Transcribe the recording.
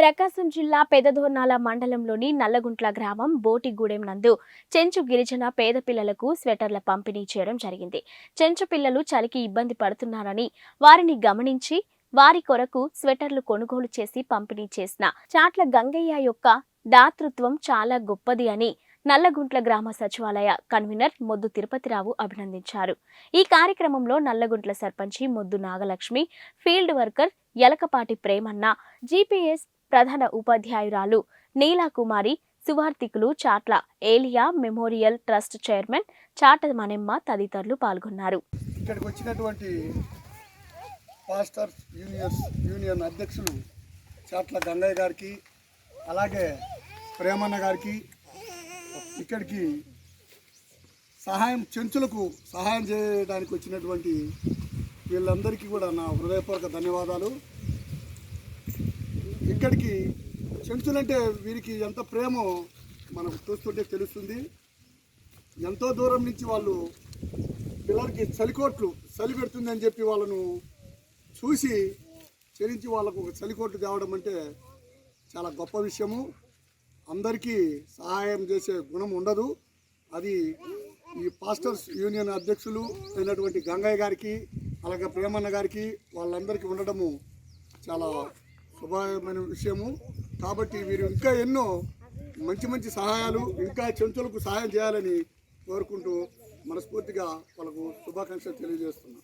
ప్రకాశం జిల్లా పెదదోర్నాల మండలంలోని నల్లగుంట్ల గ్రామం బోటిగూడెం నందు చెంచు గిరిజన పేద పిల్లలకు స్వెటర్ల పంపిణీ చేయడం జరిగింది. చెంచు పిల్లలు చలికి ఇబ్బంది పడుతున్నారని వారిని గమనించి వారి కొరకు స్వెటర్లు కొనుగోలు చేసి పంపిణీ చేసిన చాట్ల గంగయ్య యొక్క దాతృత్వం చాలా గొప్పది అని నల్లగుంట్ల గ్రామ సచివాలయ కన్వీనర్ మొద్దు తిరుపతిరావు అభినందించారు. ఈ కార్యక్రమంలో నల్లగుంట్ల సర్పంచి మొద్దు నాగలక్ష్మి, ఫీల్డ్ వర్కర్ యలకపాటి ప్రేమన్న, జీపీఎస్ ప్రధాన ఉపాధ్యాయురాలు నీలాకుమారి, సువార్థికులు చాట్ల ఏలియా మెమోరియల్ ట్రస్ట్ చైర్మన్ చాట మనెమ్మ తదితరులు పాల్గొన్నారు. ఇక్కడికి వచ్చినటువంటి పాస్టర్స్ యూనియన్ అధ్యక్షులు చాట్ల గంగయ్య గారికి, అలాగే ప్రేమన్న గారికి, ఇక్కడికి చెంచులకు సహాయం చేయడానికి వచ్చినటువంటి వీళ్ళందరికీ కూడా నా హృదయపూర్వక ధన్యవాదాలు. ఇక్కడికి చెంచులంటే వీరికి ఎంత ప్రేమో మనకు చూస్తుంటే తెలుస్తుంది. ఎంతో దూరం నుంచి వాళ్ళు పిల్లలకి చలి పెడుతుందని చెప్పి వాళ్ళను చూసి చెరించి వాళ్ళకు ఒక చలికోట్లు తేవడం అంటే చాలా గొప్ప విషయము. అందరికీ సహాయం చేసే గుణం ఉండదు. అది ఈ పాస్టర్స్ యూనియన్ అధ్యక్షులు అయినటువంటి గంగయ్య గారికి, అలాగే ప్రేమన్న గారికి, వాళ్ళందరికీ ఉండడము చాలా శుభమైన విషయము. కాబట్టి వీరు ఇంకా ఎన్నో మంచి మంచి సహాయాలు, ఇంకా చెంచులకు సహాయం చేయాలని కోరుకుంటూ మనస్ఫూర్తిగా వాళ్ళకు శుభాకాంక్షలు తెలియజేస్తున్నాను.